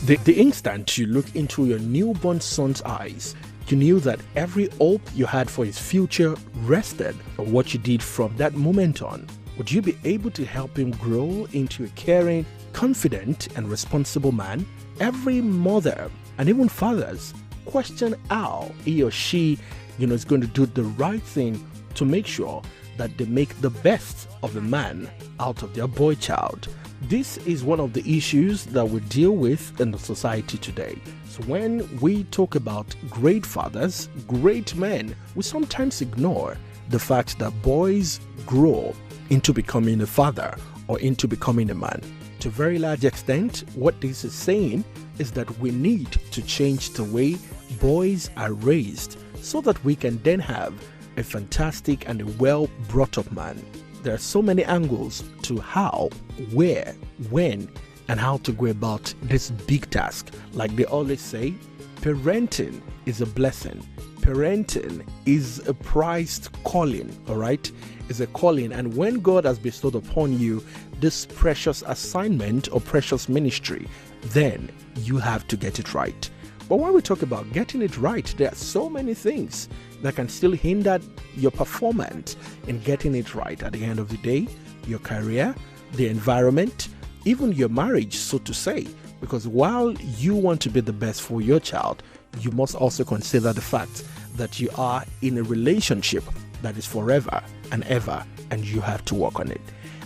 The instant you look into your newborn son's eyes, you knew that every hope you had for his future rested on what you did from that moment on. Would you be able to help him grow into a caring, confident, and responsible man? Every mother and even fathers question how he or she, is going to do the right thing to make sure that they make the best of a man out of their boy child. This is one of the issues that we deal with in the society today. So when we talk about great fathers, great men, we sometimes ignore the fact that boys grow into becoming a father or into becoming a man. To a very large extent, what this is saying is that we need to change the way boys are raised so that we can then have a fantastic and a well brought up man. There are so many angles to how, where, when, and how to go about this big task. Like they always say, parenting is a blessing. Parenting is a prized calling, all right? It's a calling, and when God has bestowed upon you this precious assignment or precious ministry, then you have to get it right. But when we talk about getting it right, there are so many things that can still hinder your performance in getting it right. At the end of the day, your career, the environment, even your marriage, so to say. Because while you want to be the best for your child, you must also consider the fact that you are in a relationship that is forever and ever, and you have to work on it.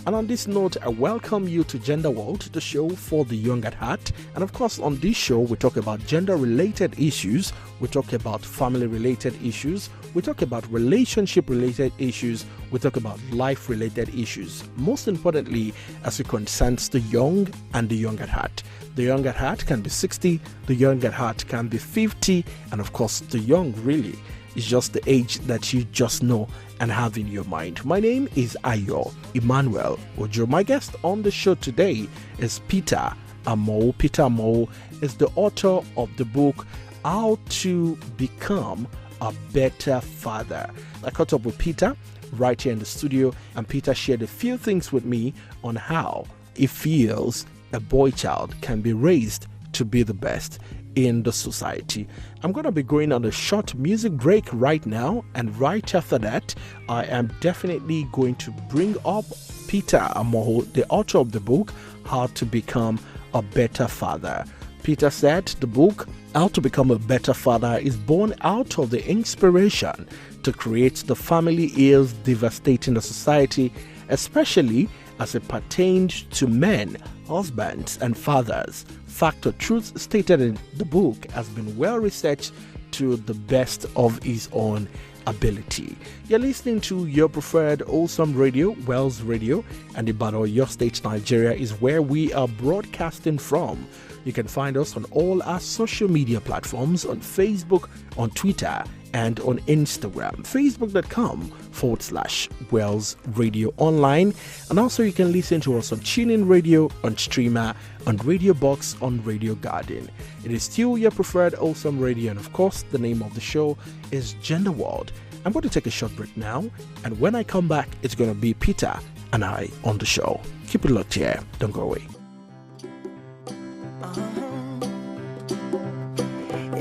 And on this note, I welcome you to Gender World, the show for the young at heart. And of course, on this show, we talk about gender-related issues, we talk about family-related issues, we talk about relationship-related issues, we talk about life-related issues. Most importantly, as it concerns the young and the young at heart. The young at heart can be 60, the young at heart can be 50, and of course, the young really is just the age that you just know and have in your mind. My name is Ayo Emmanuel-Ojo. My guest on the show today is Peter Amoo. Peter Amoo is the author of the book How to Become a Better Father. I caught up with Peter right here in the studio, and Peter shared a few things with me on how he feels a boy child can be raised to be the best in the society. I'm going to be going on a short music break right now, and right after that I am definitely going to bring up Peter Amoo, the author of the book How to Become a Better Father. Peter said the book How to Become a Better Father is born out of the inspiration to create the family ills devastating the society, especially as it pertained to men, husbands, and fathers. Fact or truth stated in the book has been well researched to the best of his own ability. You're listening to your preferred awesome radio, Wells Radio, and Ibadan, your state, Nigeria, is where we are broadcasting from. You can find us on all our social media platforms, on Facebook, on Twitter, and on Instagram, facebook.com/Wells Radio Online. And also you can listen to us on TuneIn Radio, on Streamer, on Radio Box, on Radio Garden. It is still your preferred awesome radio, and of course the name of the show is Gender World. I'm going to take a short break now, and when I come back, it's going to be Peter and I on the show. Keep it locked here, don't go away.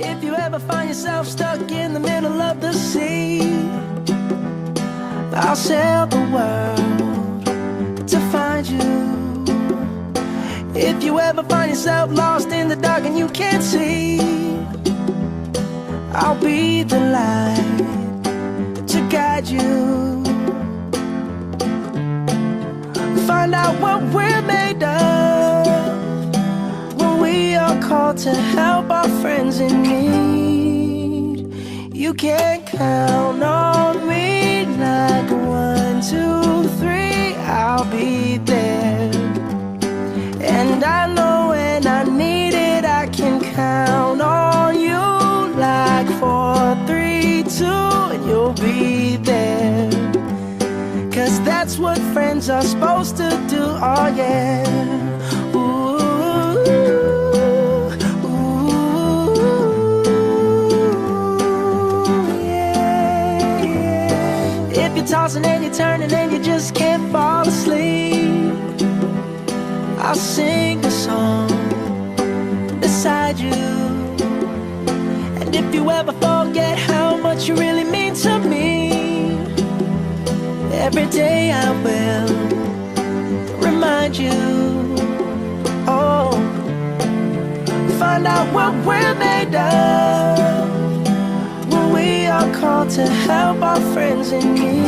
If you ever find yourself stuck in the middle of the sea, I'll sail the world to find you. If you ever find yourself lost in the dark and you can't see, I'll be the light to guide you. Find out what we're made of when we are called to help our friends in need. You can count on me like 1, 2, 3, I'll be there. And I know when I need it, I can count on you like 4, 3, 2, and you'll be there. 'Cause that's what friends are supposed to do, oh yeah. Ooh, yeah, yeah. If you're tossing and you're turning and you just can't fall asleep, I'll sing a song beside beside you. And if you ever forget how much you really mean to me, every day I will remind you. Oh, find out what we're made of when we are called to help our friends in need.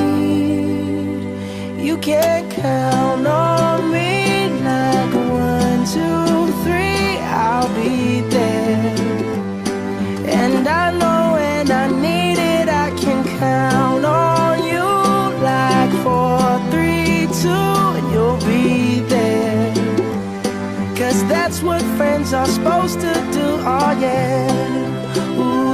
You can count on me like 1, 2, 3, I'll be there. And I know when I need it, I can count on you like 4, 3, 2, and you'll be there. 'Cause that's what friends are supposed to do, oh yeah. Ooh.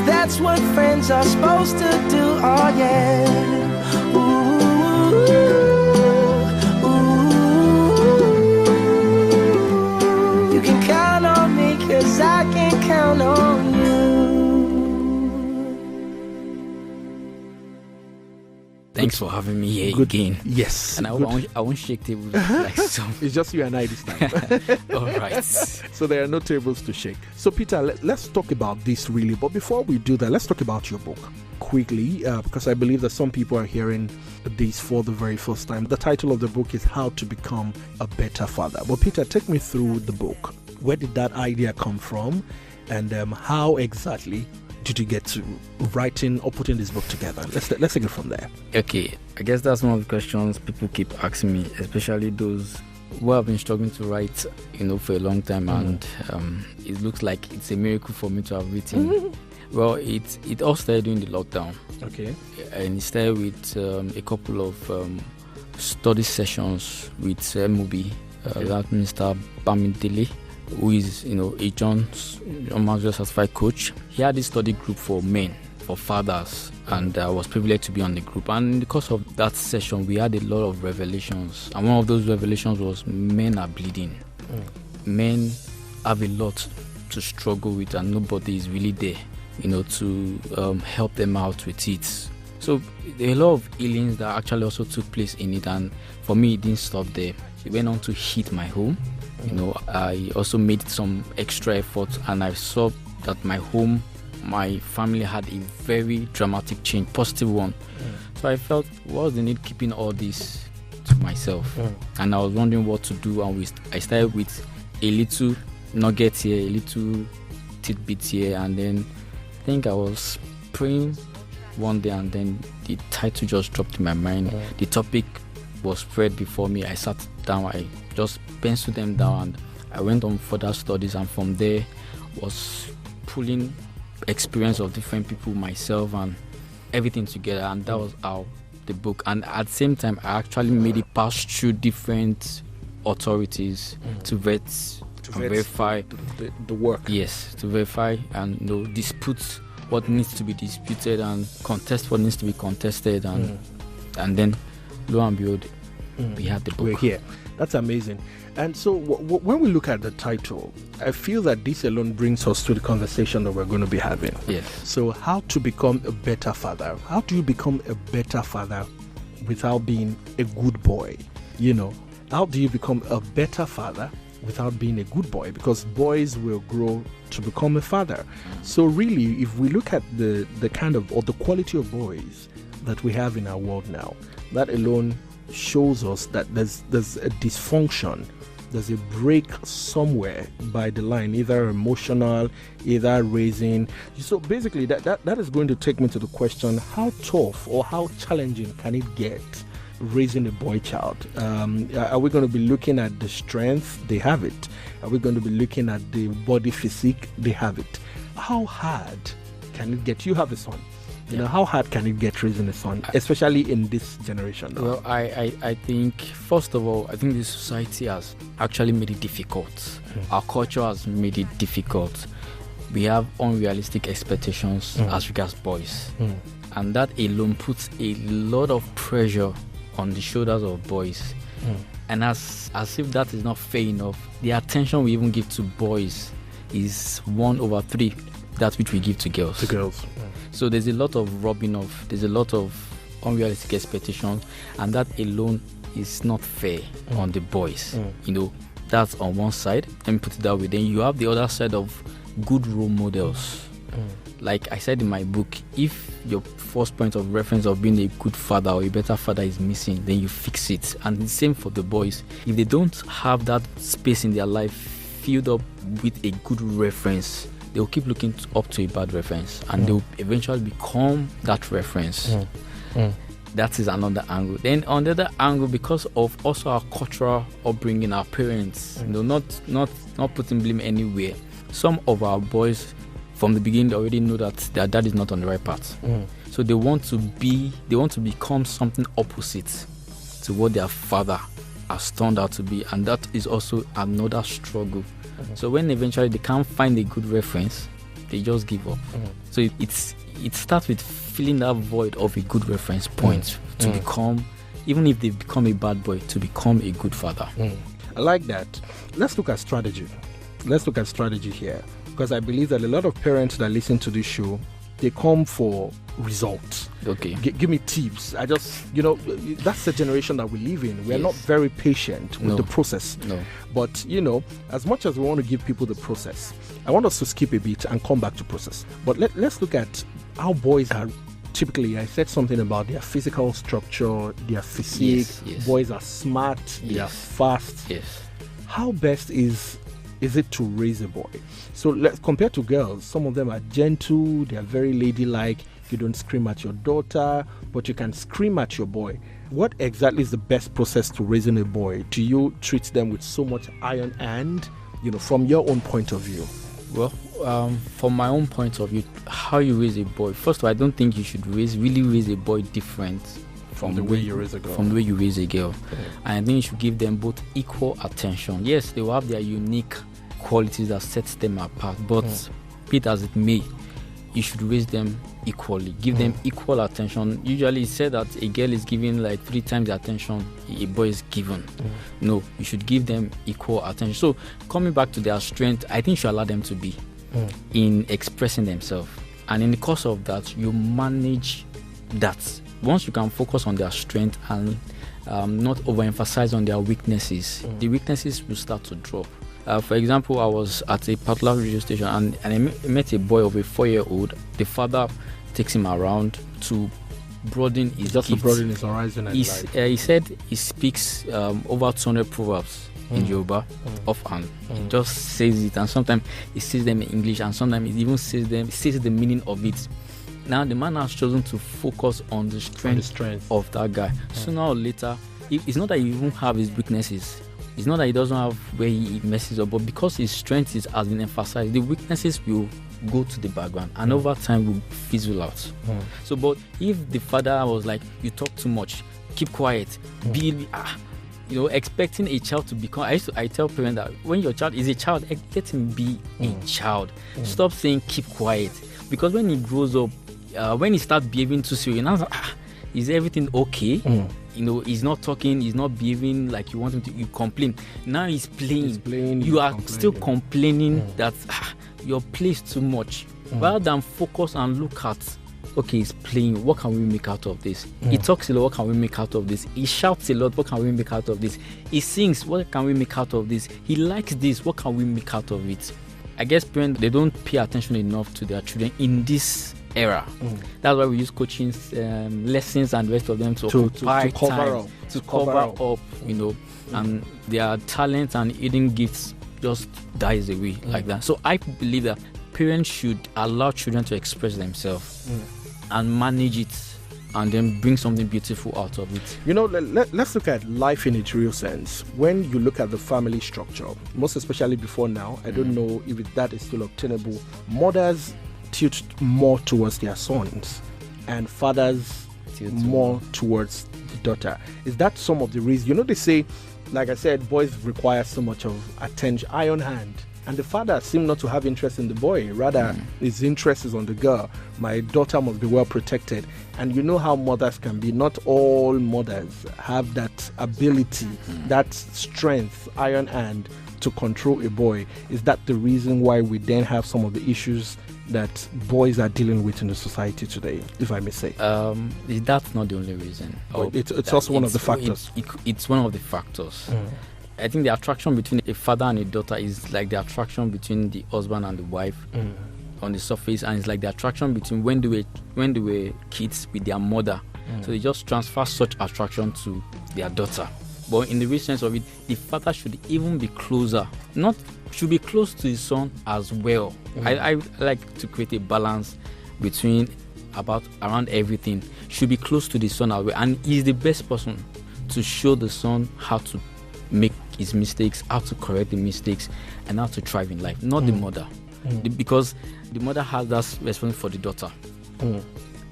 That's what friends are supposed to do, oh yeah. Ooh, ooh. You can count on me 'cause I can count on you. Thanks for having me here again. Yes. And I won't shake tables like some. It's just you and I this time. All right. So there are no tables to shake. So Peter, let's talk about this really. But before we do that, let's talk about your book quickly, because I believe that some people are hearing this for the very first time. The title of the book is How to Become a Better Father. But Peter, take me through the book. Where did that idea come from? And how exactly did you get to writing or putting this book together? Let's take it from there. Okay, I guess that's one of the questions people keep asking me, especially those who have been struggling to write, for a long time, and it looks like it's a miracle for me to have written. Well, it all started during the lockdown. Okay, and it started with a couple of study sessions with MOB, that Mr. Bamidele, who is, a John Maxwell certified coach. He had this study group for men, for fathers, and I was privileged to be on the group. And in the course of that session, we had a lot of revelations. And one of those revelations was men are bleeding. Men have a lot to struggle with, and nobody is really there, to help them out with it. So there are a lot of healings that actually also took place in it. And for me, it didn't stop there. It went on to hit my home. I also made some extra effort, and I saw that my home, my family had a very dramatic change, positive one. So I felt, what's the need keeping all this to myself? And I was wondering what to do, and I started with a little nugget here, a little tidbit here, and then I think I was praying one day, and then the title just dropped in my mind. The topic was spread before me. I sat down, I just penciled them down, and I went on further studies, and from there was pulling experience of different people, myself, and everything together, and that was how the book. And at the same time, I actually made it pass through different authorities to verify the work. Yes, to verify and dispute what needs to be disputed and contest what needs to be contested, and then lo and behold, we had the book. We're here. That's amazing. And so when we look at the title, I feel that this alone brings us to the conversation that we're going to be having. Yes. So how to become a better father? How do you become a better father without being a good boy? How do you become a better father without being a good boy? Because boys will grow to become a father. So really, if we look at the kind of, or the quality of boys that we have in our world now, that alone shows us that there's a dysfunction, there's a break somewhere by the line, either emotional, either raising. So basically that is going to take me to the question, how tough or how challenging can it get raising a boy child? Are we going to be looking at the strength? They have it. Are we going to be looking at the body physique? They have it. How hard can it get? You have a son. You know, how hard can it get raising a son, especially in this generation now? Well, I think, first of all, I think the society has actually made it difficult. Our culture has made it difficult. We have unrealistic expectations as regards boys. And that alone puts a lot of pressure on the shoulders of boys. And as if that is not fair enough, the attention we even give to boys is 1/3 that which we give to girls. So there's a lot of rubbing off, there's a lot of unrealistic expectations, and that alone is not fair on the boys. You know, that's on one side. Let me put it that way. Then you have the other side of good role models. Like I said in my book, if your first point of reference of being a good father or a better father is missing, then you fix it. And the same for the boys. If they don't have that space in their life filled up with a good reference, they'll keep looking up to a bad reference, and they'll eventually become that reference. That is another angle. Then on the other angle, because of also our cultural upbringing, our parents, you know, not putting blame anywhere, some of our boys from the beginning already know that their dad is not on the right path. So they want to become something opposite to what their father has turned out to be, and that is also another struggle. So when eventually they can't find a good reference, they just give up. So it starts with filling that void of a good reference point to become, even if they become a bad boy, to become a good father. I like that. Let's look at strategy. Let's look at strategy here, because I believe that a lot of parents that listen to this show, they come for results. Okay. Give me tips. I just, that's the generation that we live in. We're not very patient with the process. No. But, as much as we want to give people the process, I want us to skip a bit and come back to process. But let's look at how boys are typically. I said something about their physical structure, their physique. Yes. Boys are smart, they are fast. Yes. How best is it to raise a boy? So let's compare to girls. Some of them are gentle, they are very ladylike. You don't scream at your daughter, but you can scream at your boy. What exactly is the best process to raising a boy? Do you treat them with so much iron hand, from your own point of view? Well, from my own point of view, how you raise a boy, first of all, I don't think you should really raise a boy different from the way you raise a girl. From the way you raise a girl. And I think you should give them both equal attention. Yes, they will have their unique qualities that sets them apart, but be it as it may, you should raise them equally. Give them equal attention. Usually it's said that a girl is given like 3 times the attention a boy is given. No, you should give them equal attention. So coming back to their strength, I think you should allow them to be in expressing themselves. And in the course of that, you manage that. Once you can focus on their strength and not overemphasize on their weaknesses, the weaknesses will start to drop. For example, I was at a particular radio station and I met a boy of a 4-year-old. The father takes him around to broaden his just gifts. To broaden his horizon. He said he speaks over 200 proverbs in Yoruba offhand. He just says it, and sometimes he says them in English, and sometimes he even says the meaning of it. Now the man has chosen to focus on the strength of that guy. Sooner or later, it's not that he even have his weaknesses. It's not that he doesn't have where he messes up, but because his strength has been emphasized, the weaknesses will go to the background, and over time will fizzle out. So, but if the father was like, you talk too much, keep quiet, expecting a child to become, I tell parents that when your child is a child, let him be a child. Stop saying keep quiet, because when he grows up, when he starts behaving too serious, now is everything okay? He's not talking, he's not behaving like you want him to. You complain. Now he's playing. You are still complaining that you're placed too much. Rather than focus and look at, okay, he's playing. What can we make out of this? He talks a lot. What can we make out of this? He shouts a lot. What can we make out of this? He sings. What can we make out of this? He likes this. What can we make out of it? I guess parents, they don't pay attention enough to their children in this era. That's why we use coaching lessons and the rest of them to cover up, and their talent and hidden gifts just dies away like that. So I believe that parents should allow children to express themselves and manage it and then bring something beautiful out of it. You know, let's look at life in its real sense. When you look at the family structure, most especially before now, I don't know if that is still obtainable. Mothers tilt more towards their sons, and fathers more towards the daughter. Is that some of the reasons? You know, they say, like I said, boys require so much of attention, iron hand. And the father seemed not to have interest in the boy. Rather, his interest is on the girl. My daughter must be well protected. And you know how mothers can be. Not all mothers have that ability, that strength, iron hand to control a boy. Is that the reason why we then have some of the issues that boys are dealing with in the society today, if I may say? That's not the only reason. It's also one of the factors. It's one of the factors. I think the attraction between a father and a daughter is like the attraction between the husband and the wife on the surface, and it's like the attraction between when they were kids with their mother. So they just transfer such attraction to their daughter. But in the real sense of it, the father should even be closer, should be close to his son as well. I like to create a balance between around everything. Should be close to the son as well, and he's the best person to show the son how to make his mistakes, how to correct the mistakes, and how to thrive in life, not the mother. Because the mother has that responsibility for the daughter.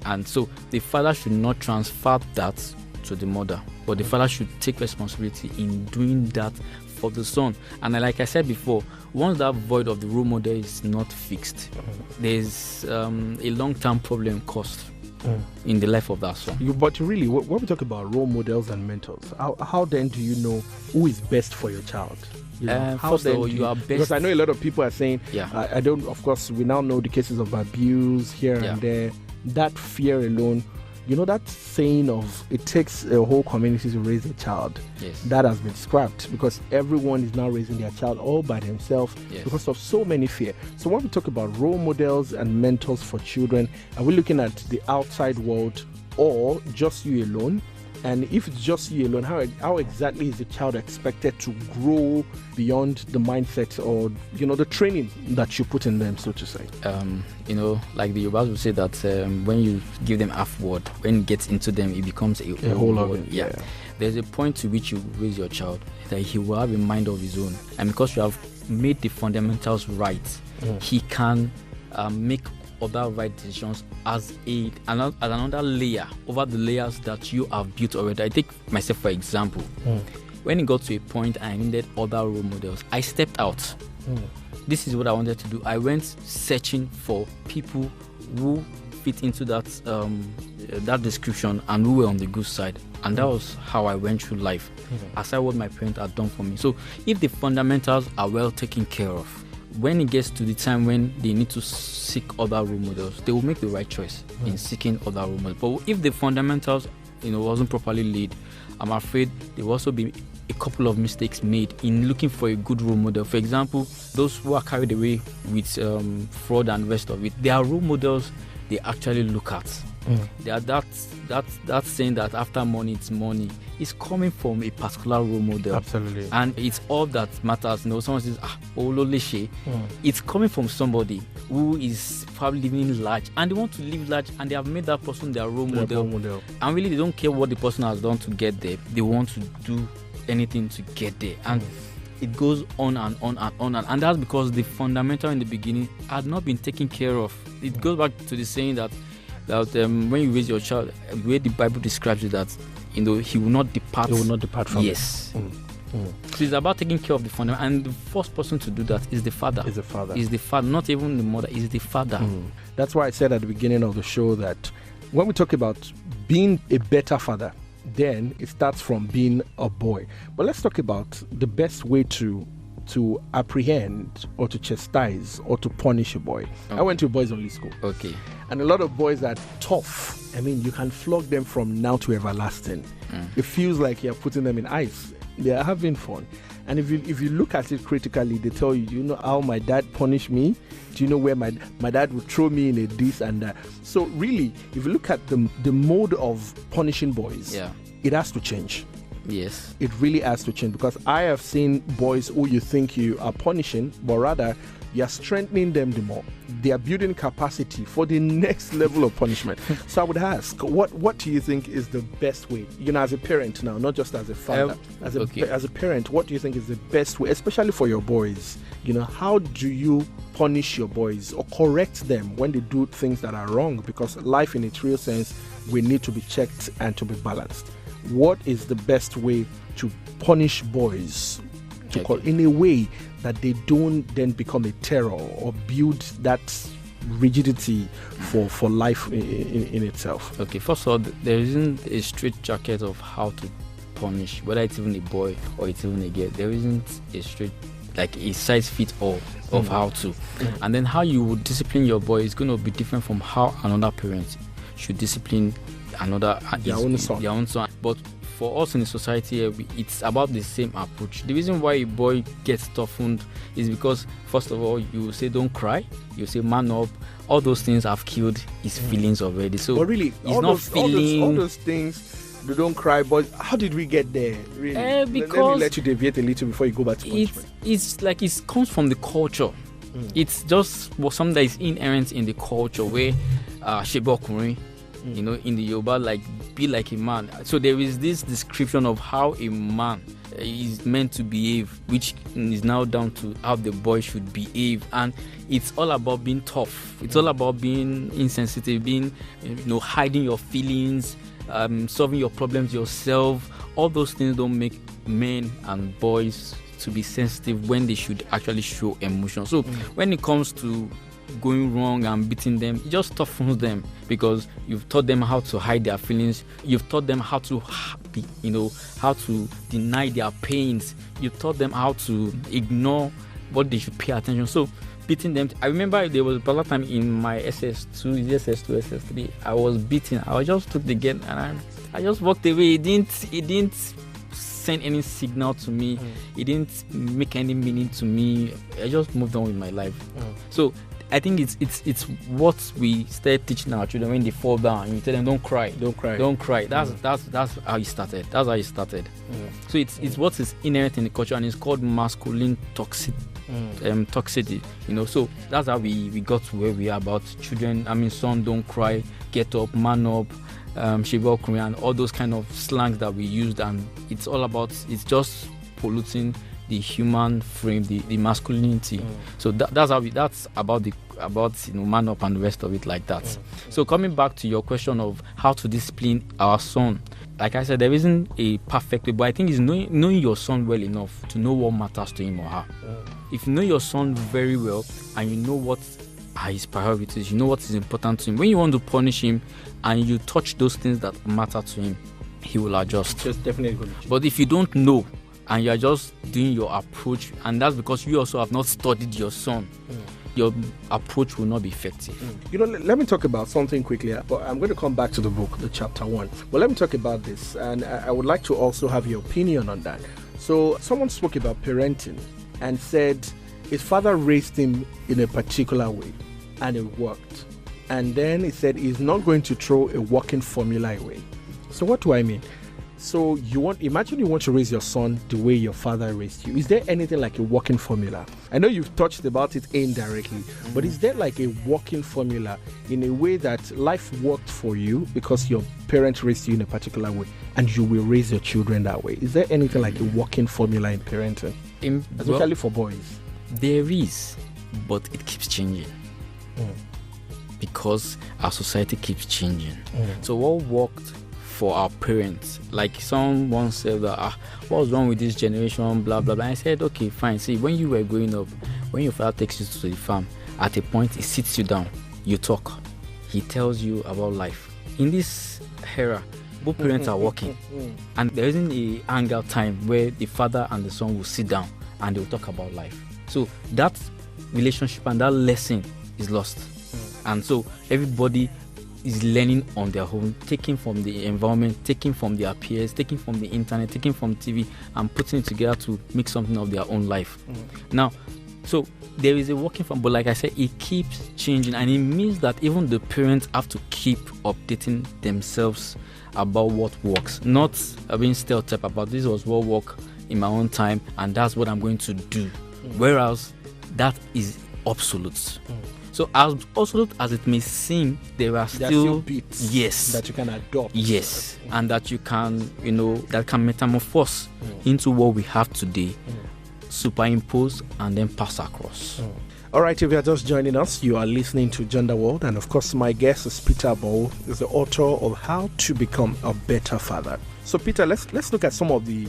And so the father should not transfer that to the mother, but the father should take responsibility in doing that for the son. And like I said before, once that void of the role model is not fixed, there's a long-term problem caused in the life of that son. But really, when we talk about role models and mentors, how then do you know who is best for your child? First of all, you are best. Because I know a lot of people are saying, I don't, of course, we now know the cases of abuse here and there. That fear alone, you know, that saying of it takes a whole community to raise a child, that has been scrapped because everyone is now raising their child all by themselves because of so many fear. So when we talk about role models and mentors for children, are we looking at the outside world or just you alone? And if it's just you alone, how exactly is the child expected to grow beyond the mindset or, you know, the training that you put in them, so to say? You know, like the Yorubas will say that when you give them half word, when it gets into them, it becomes a whole word. There's a point to which you raise your child that he will have a mind of his own. And because you have made the fundamentals right, he can make other right decisions as another layer over the layers that you have built already. I take myself for example. When it got to a point I needed other role models, I stepped out. This is what I wanted to do. I went searching for people who fit into that description and who were on the good side, and that was how I went through life, aside what my parents had done for me. So if the fundamentals are well taken care of, when it gets to the time when they need to seek other role models, they will make the right choice in seeking other role models. But if the fundamentals, wasn't properly laid, I'm afraid there will also be a couple of mistakes made in looking for a good role model. For example, those who are carried away with fraud and rest of it, they are role models they actually look at. They are that saying that after money it's money is coming from a particular role model. Absolutely. And it's all that matters. Someone says, Ololeshe. It's coming from somebody who is probably living large and they want to live large and they have made that person their role model. And really they don't care what the person has done to get there. They want to do anything to get there. And it goes on and on and on. And that's because the fundamental in the beginning had not been taken care of. It goes back to the saying that when you raise your child, the way the Bible describes it, that he will not depart. He will not depart from it. So it's about taking care of the fundamental, and the first person to do that is the father. Is the father, not even the mother. Is the father. That's why I said at the beginning of the show that when we talk about being a better father, then it starts from being a boy. But let's talk about the best way to apprehend or to chastise or to punish a boy. I went to a boys only school. And a lot of boys are tough. I mean, you can flog them from now to everlasting. It feels like you're putting them in ice. They are having fun. And if you look at it critically, they tell you, do you know how my dad punished me? Do you know where my dad would throw me in a this and that? So really, if you look at the mode of punishing boys, it has to change. Yes. It really has to change, because I have seen boys who you think you are punishing, but rather you're strengthening them the more. They are building capacity for the next level of punishment. So I would ask, what do you think is the best way? As a parent now, not just as a father, as a parent, what do you think is the best way, especially for your boys? How do you punish your boys or correct them when they do things that are wrong? Because life in its real sense, we need to be checked and to be balanced. What is the best way to punish boys in a way that they don't then become a terror or build that rigidity for life in itself? Okay, first of all, there isn't a straight jacket of how to punish, whether it's even a boy or it's even a girl. There isn't a straight, like a size fit all of how to. And then how you would discipline your boy is going to be different from how another parent should discipline their own son. But for us in the society, it's about the same approach. The reason why a boy gets toughened is because, first of all, you say don't cry, you say man up. All those things have killed his feelings already. So but really, he's not feeling all those things. They don't cry, but how did we get there? Really, because let me let you deviate a little before you go back to punishment. It's like it comes from the culture. It's just something that is inherent in the culture where Shebokunrin, in the Yoruba, like be like a man. So there is this description of how a man is meant to behave, which is now down to how the boy should behave. And it's all about being tough. It's all about being insensitive, being, hiding your feelings, solving your problems yourself. All those things don't make men and boys to be sensitive when they should actually show emotion. So when it comes to going wrong and beating them, it just toughens them because you've taught them how to hide their feelings. You've taught them how to how to deny their pains. You've taught them how to ignore what they should pay attention. So beating them, I remember there was a particular time in my SS2, SS2, SS3, I was beaten. I just took the gun and I just walked away. It didn't send any signal to me. It didn't make any meaning to me. I just moved on with my life. So I think it's what we start teaching our children when they fall down. You tell them don't cry. That's how it started. So it's what is inherent in the culture, and it's called masculine toxicity. So that's how we got to where we are about children. Son, don't cry, get up, man up, Shebokunrin, and all those kind of slangs that we used, and it's all about, it's just polluting the human frame, the masculinity. So that's about man up and the rest of it like that. So coming back to your question of how to discipline our son, like I said, there isn't a perfect way, but I think it's knowing your son well enough to know what matters to him or her. If you know your son very well and you know what are his priorities, you know what is important to him, when you want to punish him and you touch those things that matter to him, he will adjust. Just definitely. But if you don't know and you are just doing your approach, and that's because you also have not studied your son, your approach will not be effective. Let me talk about something quickly, but I'm going to come back to the book, the chapter 1. But let me talk about this, and I would like to also have your opinion on that. So someone spoke about parenting and said his father raised him in a particular way and it worked. And then he said he's not going to throw a working formula away. So what do I mean? So imagine you want to raise your son the way your father raised you. Is there anything like a working formula? I know you've touched about it indirectly, but is there like a working formula in a way that life worked for you because your parents raised you in a particular way and you will raise your children that way? Is there anything like a working formula in parenting? Especially for boys. There is, but it keeps changing. Because our society keeps changing. So what worked for our parents, like someone said that what's wrong with this generation, blah blah blah. I said, okay, fine. See, when you were growing up, when your father takes you to the farm, at a point he sits you down, you talk, he tells you about life. In this era, both parents are working, and there isn't a hangout time where the father and the son will sit down and they will talk about life. So that relationship and that lesson is lost, and so everybody is learning on their own, taking from the environment, taking from their peers, taking from the internet, taking from TV, and putting it together to make something of their own life. Now, so there is a working from, but like I said, it keeps changing, and it means that even the parents have to keep updating themselves about what works, not being stereotyped about this was what worked in my own time, and that's what I'm going to do. Whereas that is absolute. So as absolute as it may seem, there are still bits yes that you can adopt. Yes, and that you can, that can metamorphose into what we have today, superimpose and then pass across. All right, if you are just joining us, you are listening to Gender World, and of course, my guest is Peter Amoo, is the author of How to Become a Better Father. So, Peter, let's look at some of the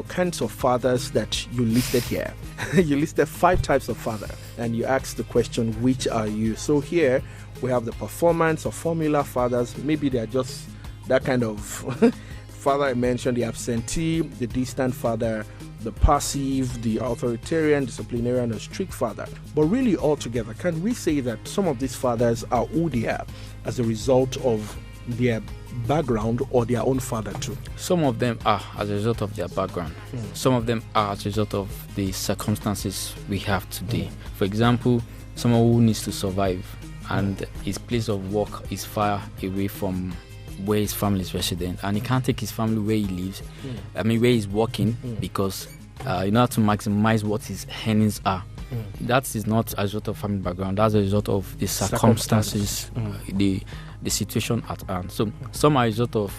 kinds of fathers that you listed here. You listed 5 types of father, and you asked the question, which are you? So here we have the performance or formula fathers. Maybe they are just that kind of father I mentioned, the absentee, the distant father, the passive, the authoritarian, disciplinarian, or strict father. But really, altogether, can we say that some of these fathers are who they are as a result of their background or their own father too? Some of them are as a result of their background. Some of them are as a result of the circumstances we have today. For example, someone who needs to survive and his place of work is far away from where his family is resident, and he can't take his family where he lives, where he's working, because in order to maximize what his earnings are. That is not a result of family background, that's a result of the circumstances, the situation at hand. So some are a result of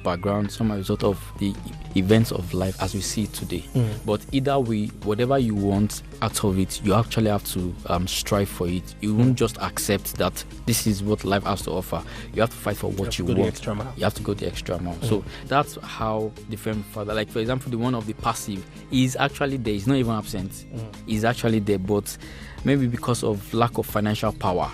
background, some are a result of the events of life as we see it today. But either way, whatever you want out of it, you actually have to strive for it. You won't just accept that this is what life has to offer. You have to fight for what you want. You have to go the extra mile. So that's how different father, like for example, the one of the passive is actually there. He's not even absent. He's actually there, but maybe because of lack of financial power,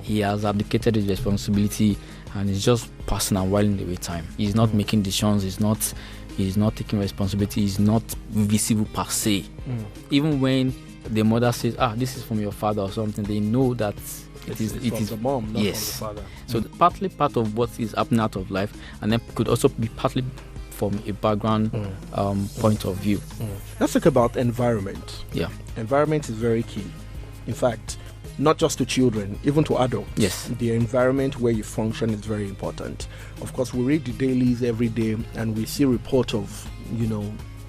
he has abdicated his responsibility and he's just passing and whiling away time. He's not making decisions. He's not taking responsibility. He's not visible per se. Even when the mother says, this is from your father or something, they know that it is the mom, not yes. from the father. So partly part of what is happening out of life, and then could also be partly from a background point of view. Let's talk about environment. Yeah. Environment is very key. In fact, not just to children, even to adults. Yes. The environment where you function is very important. Of course, we read the dailies every day and we see reports of,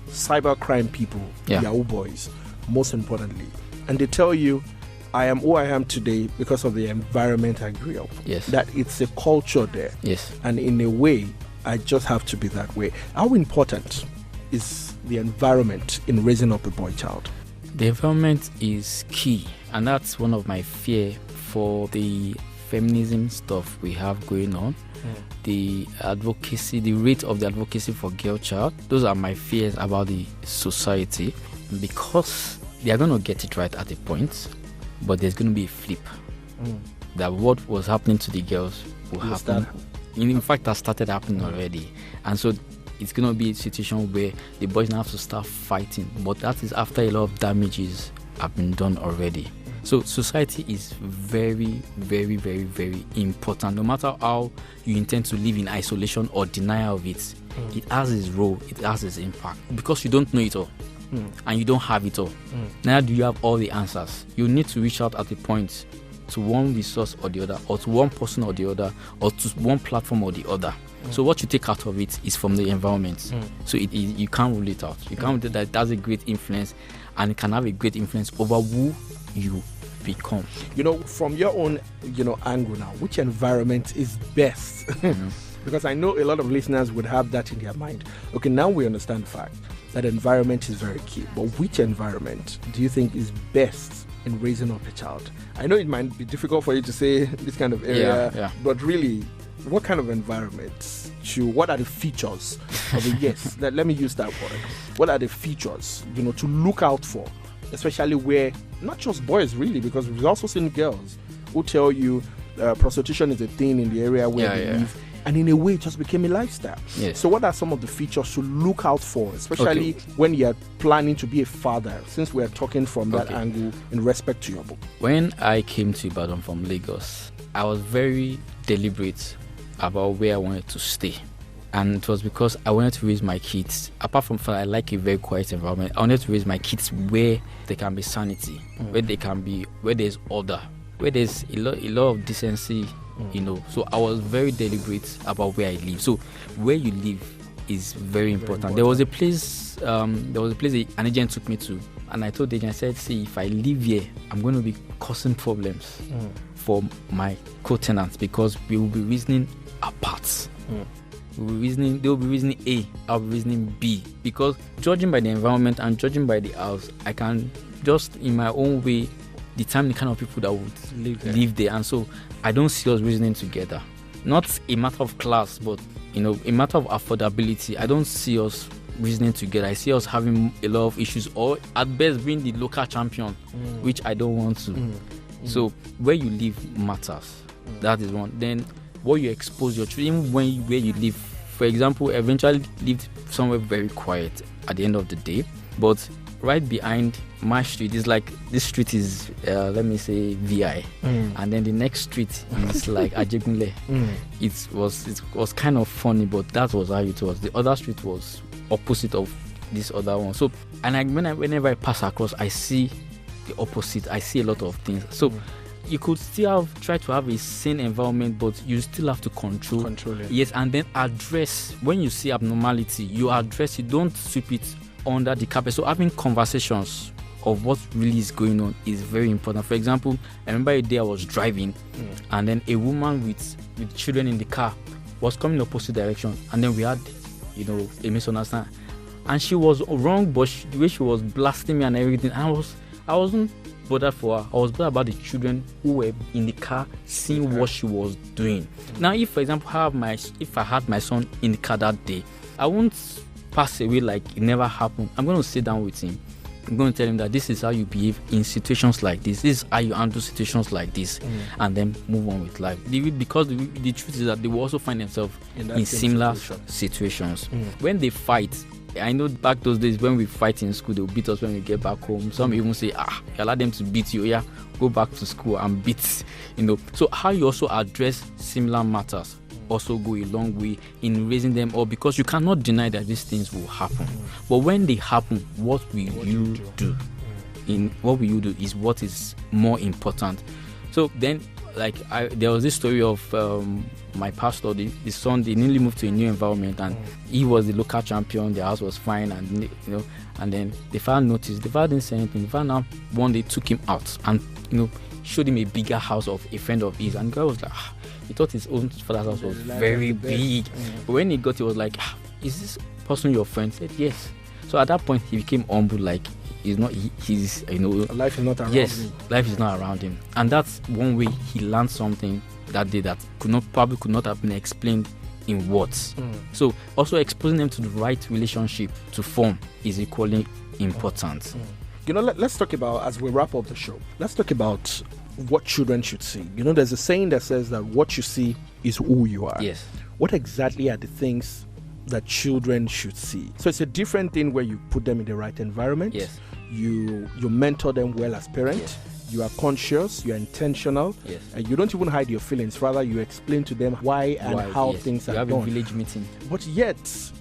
cybercrime people, Yahoo boys, most importantly. And they tell you, I am who I am today because of the environment I grew up. Yes. That it's a culture there. Yes. And in a way, I just have to be that way. How important is the environment in raising up a boy child? The environment is key, and that's one of my fear for the feminism stuff we have going on. The advocacy, the rate of the advocacy for girl child, those are my fears about the society, because they are going to get it right at a point, but there's going to be a flip. That what was happening to the girls will happen. In fact, that started happening already, and so it's going to be a situation where the boys now have to start fighting, but that is after a lot of damages have been done already. So society is very, very, very, very important. No matter how you intend to live in isolation or denial of it, it has its role, it has its impact, because you don't know it all. And you don't have it all. Now do you have all the answers? You need to reach out at a point to one resource or the other, or to one person or the other, or to one platform or the other. So what you take out of it is from the environment. So you can't rule it out. You can't rule that. That's a great influence, and it can have a great influence over who you become. From your own, angle now, which environment is best? Because I know a lot of listeners would have that in their mind. Okay, now we understand the fact that environment is very key. But which environment do you think is best in raising up a child? I know it might be difficult for you to say this kind of area, but really, what kind of environment? What are the features of it? Yes, let me use that word. What are the features, to look out for, especially where, not just boys really, because we've also seen girls who tell you prostitution is a thing in the area where they live, and in a way it just became a lifestyle. Yes. So what are some of the features to look out for, especially when you're planning to be a father, since we're talking from that angle in respect to your book? When I came to Ibadan from Lagos, I was very deliberate about where I wanted to stay, and it was because I wanted to raise my kids. Apart from I like a very quiet environment, I wanted to raise my kids where there can be sanity, where there's order, where there's a lot of decency, So I was very deliberate about where I live. So where you live is very important. There was a place an agent took me to, And I told the agent, I said, see, if I live here, I'm going to be causing problems for my co-tenants because we will be reasoning apart. They'll be reasoning A, I'll be reasoning B. Because judging by the environment and judging by the house, I can just in my own way determine the kind of people that would live there. And so I don't see us reasoning together. Not a matter of class, but a matter of affordability. I don't see us reasoning together. I see us having a lot of issues, or at best being the local champion, which I don't want to. So where you live matters. That is one. Then what you expose your children, where you live. For example, eventually lived somewhere very quiet at the end of the day, but right behind my street is like, this street is let me say VI, and then the next street is like Ajegunle. It was kind of funny, but that was how it was. The other street was opposite of this other one. So, and whenever I pass across, I see the opposite. I see a lot of things. So you could still try to have a sane environment, but you still have to control it. Yes, and then address when you see abnormality. You address it. Don't sweep it under the carpet. So having conversations of what really is going on is very important. For example, I remember a day I was driving, and then a woman with children in the car was coming in the opposite direction, and then we had a misunderstanding, and she was wrong, but the way she was blasting me and everything, and I wasn't bothered for her. I was bothered about the children who were in the car seeing what she was doing. Now, if for example if I had my son in the car that day, I won't pass away like it never happened. I'm going to sit down with him. I'm going to tell him that this is how you behave in situations like this. This is how you handle situations like this, and then move on with life. Because the truth is that they will also find themselves in similar situations. When they fight, I know back those days when we fight in school, they'll beat us when we get back home. Some even say, you allow them to beat you. Yeah, go back to school and beat. So how you also address similar matters also go a long way in raising them up, because you cannot deny that these things will happen. But when they happen, what will you do? What will you do is what is more important. So then, there was this story of my pastor, the son, they newly moved to a new environment, and he was the local champion. The house was fine, and and then the father noticed. The father didn't say anything. The father now one day took him out and showed him a bigger house of a friend of his, and the guy was like, he thought his own father's house was very big. But when he got, he was like, is this person your friend? He said yes. So at that point, he became humble. Like, he's not. He's life is not around him. Yes, life is not around him, and that's one way he learned something that day that could not have been explained in words. So also exposing them to the right relationship to form is equally important. Let's talk about, as we wrap up the show, let's talk about what children should see. There's a saying that says that what you see is who you are. Yes. What exactly are the things that children should see? So it's a different thing where you put them in the right environment. Yes. You mentor them well as parents. Yes. You are conscious, you are intentional, yes, and you don't even hide your feelings. Rather, you explain to them why and how things are done. You have a village meeting. But yet,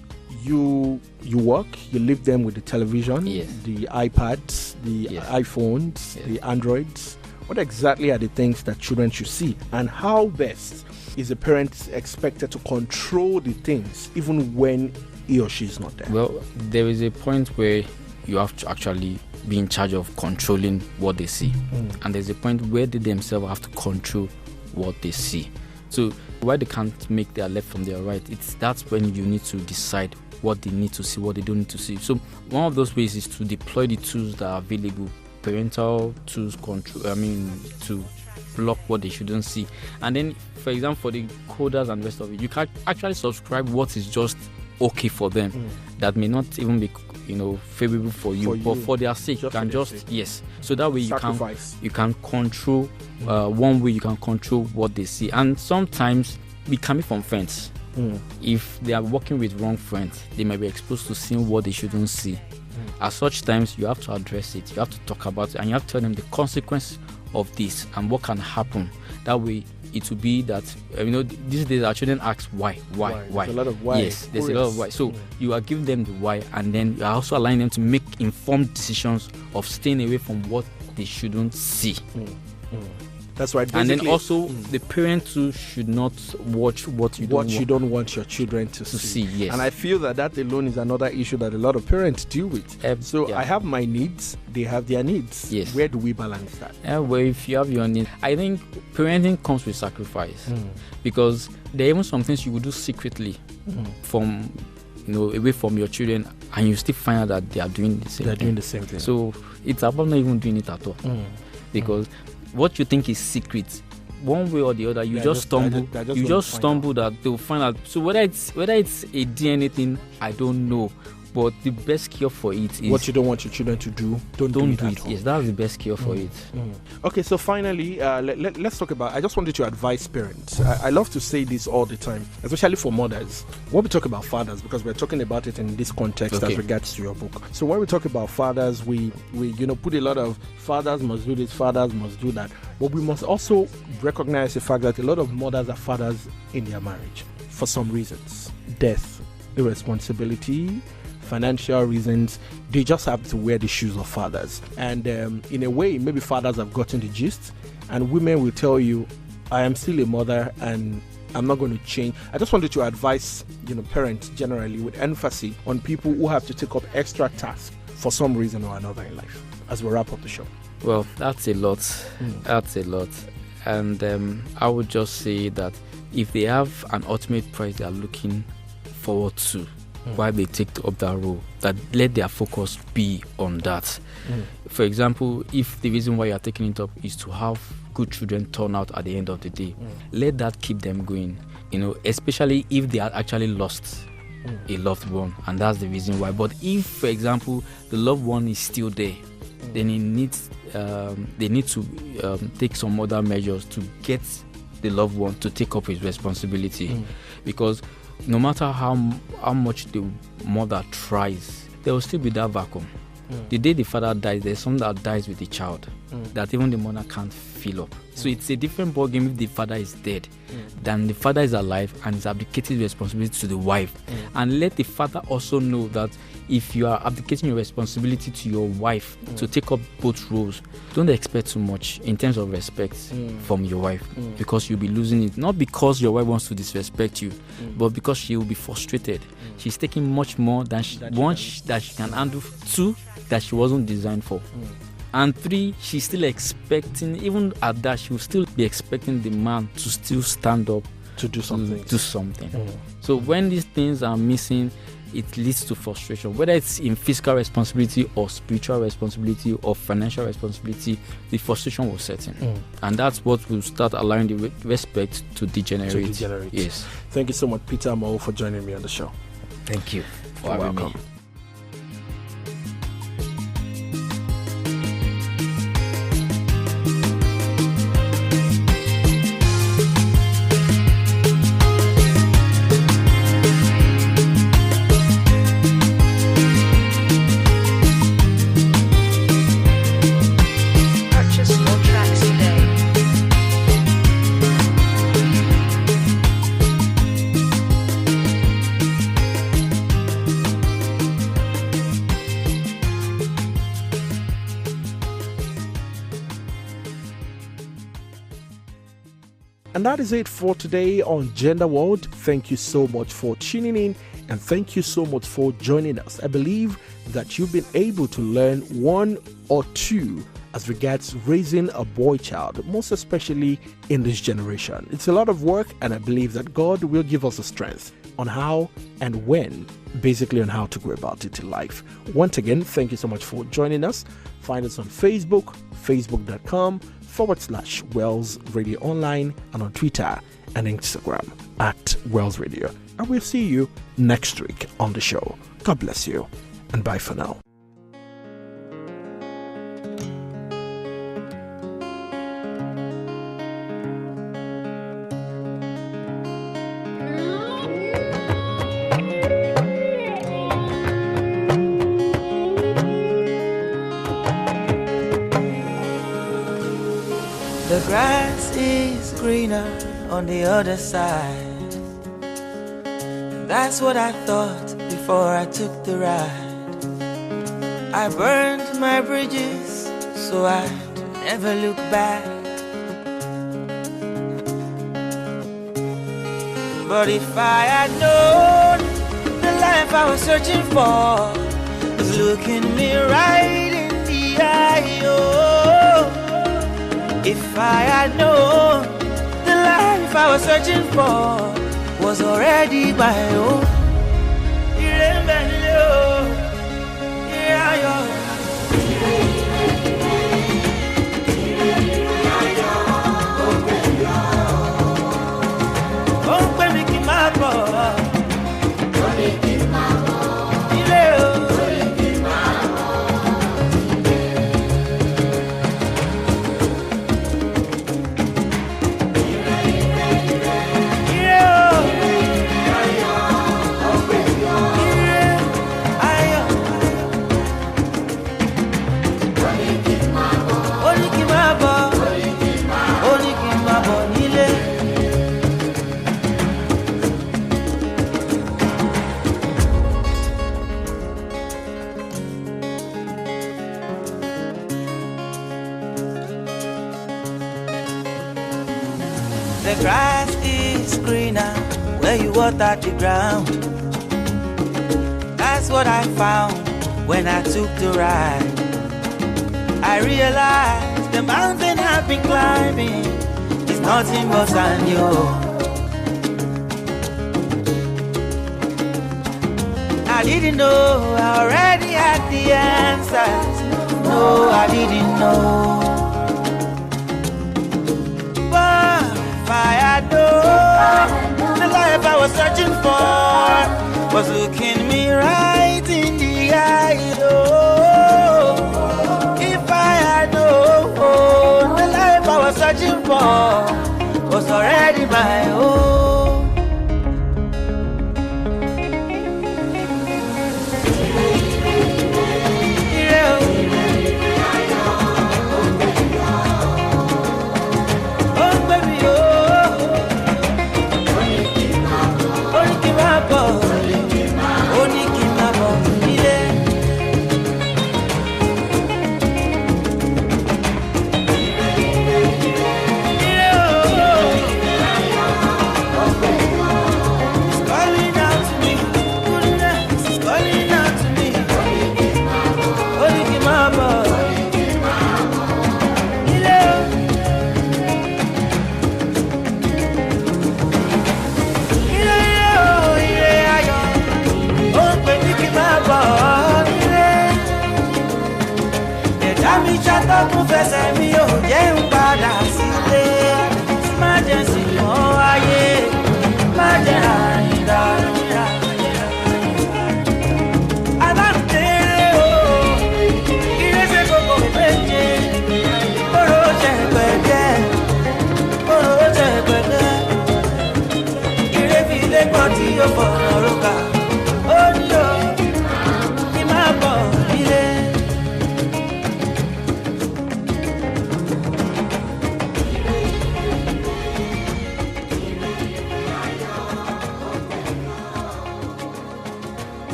you work, you leave them with the television, the iPads, the iPhones, the Androids. What exactly are the things that children should see? And how best is a parent expected to control the things even when he or she is not there? Well, there is a point where you have to actually be in charge of controlling what they see, and there's a point where they themselves have to control what they see. So why they can't make their left from their right, that's when you need to decide what they need to see, what they don't need to see. So one of those ways is to deploy the tools that are available, parental tools, to block what they shouldn't see. And then, for example, for the coders and the rest of it, you can actually subscribe what is just okay for them, that may not even be favorable for you, but for their sake, you can so that way you can control one way you can control what they see. And sometimes it can be from friends. If they are working with wrong friends, they might be exposed to seeing what they shouldn't see. At such times, you have to address it, you have to talk about it, and you have to tell them the consequence of this and what can happen. That way it will be that these days our children ask why. There's a lot of why. Yes, there's a lot of why. So you are giving them the why, and then you are also allowing them to make informed decisions of staying away from what they shouldn't see. That's right. And then Basically, also the parent too should not watch what you don't want your children to see. Yes. And I feel that alone is another issue that a lot of parents deal with. I have my needs, they have their needs. Yes. Where do we balance that? Well, if you have your needs, I think parenting comes with sacrifice, because there are even some things you will do secretly from, away from your children, and you still find out that they are doing the same. They're doing the same thing. So it's about not even doing it at all, because what you think is secret, one way or the other, you just stumble. You just stumble that they'll find out. So whether it's a DNA thing, I don't know. But the best cure for it is what you don't want your children to do. Don't do it. Yes, that's the best cure for it. Okay, so finally, let's talk about. I just wanted to advise parents. I love to say this all the time, especially for mothers. When we talk about fathers, because we're talking about it in this context as regards to your book. So when we talk about fathers, we put a lot of fathers must do this, fathers must do that. But we must also recognize the fact that a lot of mothers are fathers in their marriage for some reasons: death, irresponsibility, financial reasons. They just have to wear the shoes of fathers. And in a way, maybe fathers have gotten the gist, and women will tell you, I am still a mother and I'm not going to change. I just wanted to advise parents generally with emphasis on people who have to take up extra tasks for some reason or another in life, as we wrap up the show. Well, that's a lot. That's a lot. And I would just say that if they have an ultimate prize they are looking forward to, why they take up that role, that let their focus be on that. For example, if the reason why you are taking it up is to have good children turn out at the end of the day, let that keep them going, especially if they are actually lost a loved one, and that's the reason why. But if, for example, the loved one is still there, then they need to take some other measures to get the loved one to take up his responsibility, because no matter how much the mother tries, there will still be that vacuum. The day the father dies, there's something that dies with the child that even the mother can't fill up. So it's a different ballgame if the father is dead than the father is alive and is abdicating responsibility to the wife. And let the father also know that if you are abdicating your responsibility to your wife to take up both roles, don't expect too much in terms of respect from your wife, because you'll be losing it. Not because your wife wants to disrespect you, but because she will be frustrated. She's taking much more than that she can handle. 2, that she wasn't designed for. And 3, she's still expecting, even at that, she will still be expecting the man to still stand up to do something. So when these things are missing, it leads to frustration, whether it's in physical responsibility or spiritual responsibility or financial responsibility. The frustration will set in, and that's what will start allowing the respect to degenerate. Yes. Thank you so much, Peter Amoo, for joining me on the show. Thank you for having me. And that is it for today on Gender World. Thank you so much for tuning in, and thank you so much for joining us. I believe that you've been able to learn 1 or 2 as regards raising a boy child, most especially in this generation. It's a lot of work, and I believe that God will give us the strength on how and when, basically on how to go about it in life. Once again, thank you so much for joining us. Find us on Facebook, facebook.com/Wells Radio Online, and on Twitter and Instagram @Wells Radio. And we'll see you next week on the show. God bless you, and bye for now. The grass is greener on the other side. That's what I thought before I took the ride. I burned my bridges so I'd never look back. But if I had known the life I was searching for was looking me right in the eye, oh. If I had known the life I was searching for was already my own. The grass is greener where you water the ground. That's what I found when I took the ride. I realized the mountain I've been climbing is nothing but sand, yo. I didn't know I already had the answers. No, I didn't know. If I had known the life I was searching for was looking me right in the eye, oh. If I had known the life I was searching for